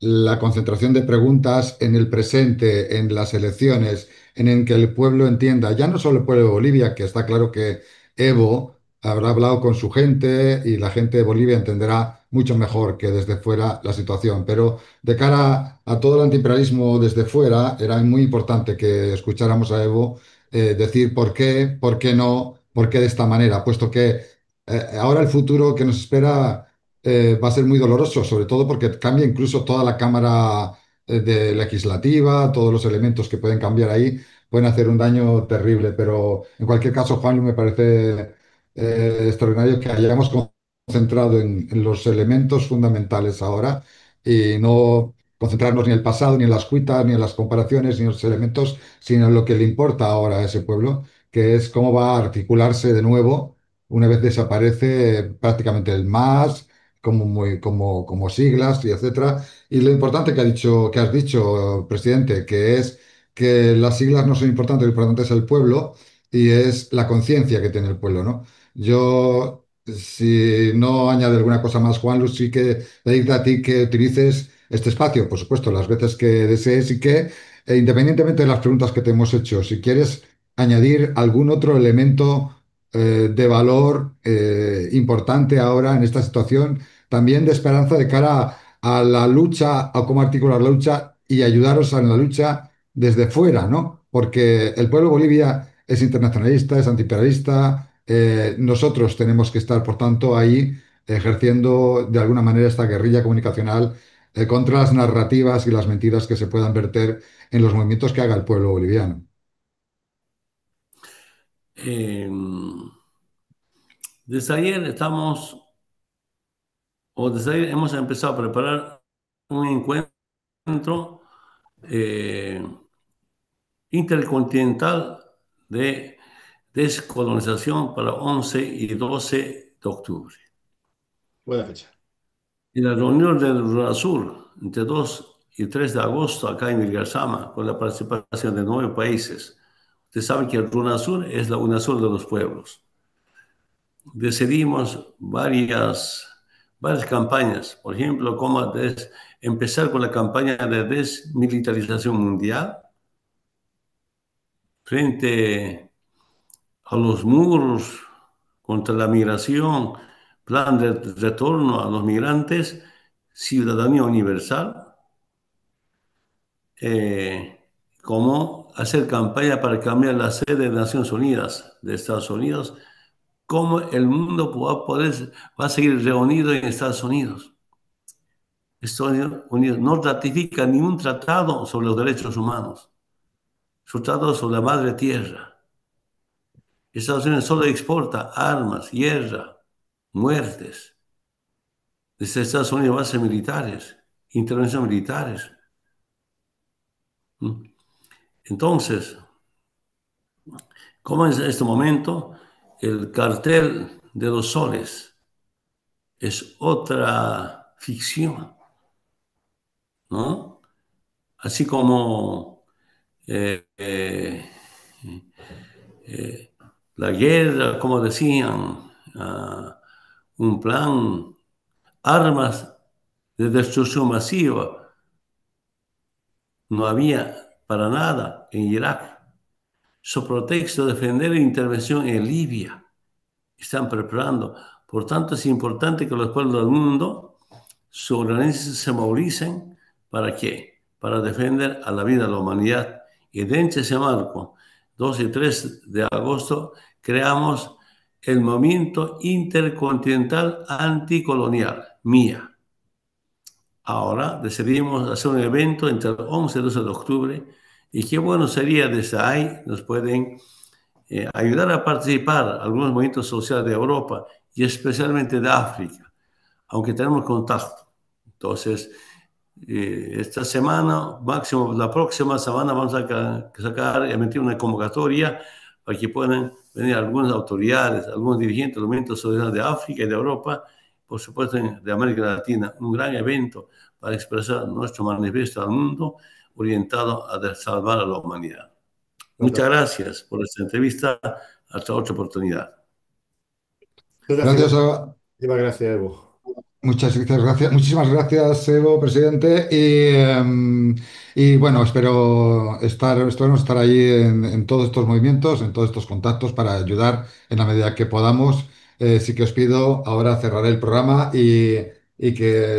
la concentración de preguntas en el presente, en las elecciones, en el que el pueblo entienda, ya no solo el pueblo de Bolivia, que está claro que Evo habrá hablado con su gente y la gente de Bolivia entenderá mucho mejor que desde fuera la situación. Pero de cara a todo el antiimperialismo desde fuera, era muy importante que escucháramos a Evo decir por qué no, por qué de esta manera, puesto que ahora el futuro que nos espera va a ser muy doloroso, sobre todo porque cambia incluso toda la Cámara de legislativa, todos los elementos que pueden cambiar ahí pueden hacer un daño terrible. Pero en cualquier caso, Juan, me parece extraordinario que hayamos concentrado en los elementos fundamentales ahora y no concentrarnos ni en el pasado, ni en las cuitas, ni en las comparaciones, ni en los elementos, sino en lo que le importa ahora a ese pueblo, que es cómo va a articularse de nuevo una vez desaparece prácticamente el MAS, como siglas y etcétera. Y lo importante que has dicho, presidente, que es que las siglas no son importantes, lo importante es el pueblo y es la conciencia que tiene el pueblo, ¿no? Yo, si no añade alguna cosa más, Juan Luis, sí que pedirte a ti que utilices este espacio, por supuesto, las veces que desees y que, independientemente de las preguntas que te hemos hecho, si quieres añadir algún otro elemento de valor importante ahora en esta situación, también de esperanza de cara a la lucha, a cómo articular la lucha y ayudaros en la lucha desde fuera, ¿no? Porque el pueblo de Bolivia es internacionalista, es antiimperialista. Nosotros tenemos que estar, por tanto, ahí ejerciendo de alguna manera esta guerrilla comunicacional contra las narrativas y las mentiras que se puedan verter en los movimientos que haga el pueblo boliviano. Eh, desde ayer desde ayer hemos empezado a preparar un encuentro eh, intercontinental de descolonización para 11 y 12 de octubre. Buena fecha. Y la reunión del UNASUR entre 2 y 3 de agosto acá en Vilgarzama, con la participación de 9 países. Ustedes saben que el UNASUR es la UNASUR de los pueblos. Decidimos varias campañas, por ejemplo, cómo empezar con la campaña de desmilitarización mundial frente a los muros contra la migración, plan de retorno a los migrantes, ciudadanía universal, eh, cómo hacer campaña para cambiar la sede de Naciones Unidas de Estados Unidos, cómo el mundo va a seguir reunido en Estados Unidos. Estados Unidos no ratifica ningún tratado sobre los derechos humanos, su tratado sobre la madre tierra. Estados Unidos solo exporta armas, guerra, muertes. Desde Estados Unidos bases militares, intervenciones militares. Entonces, como en este momento, el cartel de los soles es otra ficción, ¿no? Así como eh, eh, eh, la guerra, como decían, un plan, armas de destrucción masiva, no había para nada en Irak. Su pretexto defender la intervención en Libia. Están preparando. Por tanto, es importante que los pueblos del mundo se organicen, se movilicen. ¿Para qué? Para defender a la vida de la humanidad. Y dentro de ese marco, 2 y 3 de agosto, creamos el Movimiento Intercontinental Anticolonial, MIA. Ahora decidimos hacer un evento entre el 11 y 12 de octubre y qué bueno sería desde ahí nos pueden ayudar a participar algunos movimientos sociales de Europa y especialmente de África, aunque tenemos contacto. Entonces, esta semana, máximo la próxima semana, vamos a sacar y emitir una convocatoria para que puedan venir algunas autoridades, algunos dirigentes de los movimientos sociales de África y de Europa, por supuesto de América Latina, un gran evento para expresar nuestro manifiesto al mundo orientado a salvar a la humanidad. Muchas Fantástico. gracias por esta entrevista. Hasta otra oportunidad. Gracias, Fantástico. Muchísimas gracias, Evo. muchas gracias, muchísimas gracias, Evo, presidente. Y bueno, esperemos estar ahí en todos estos movimientos, en todos estos contactos para ayudar en la medida que podamos. Sí que os pido, ahora cerraré el programa y que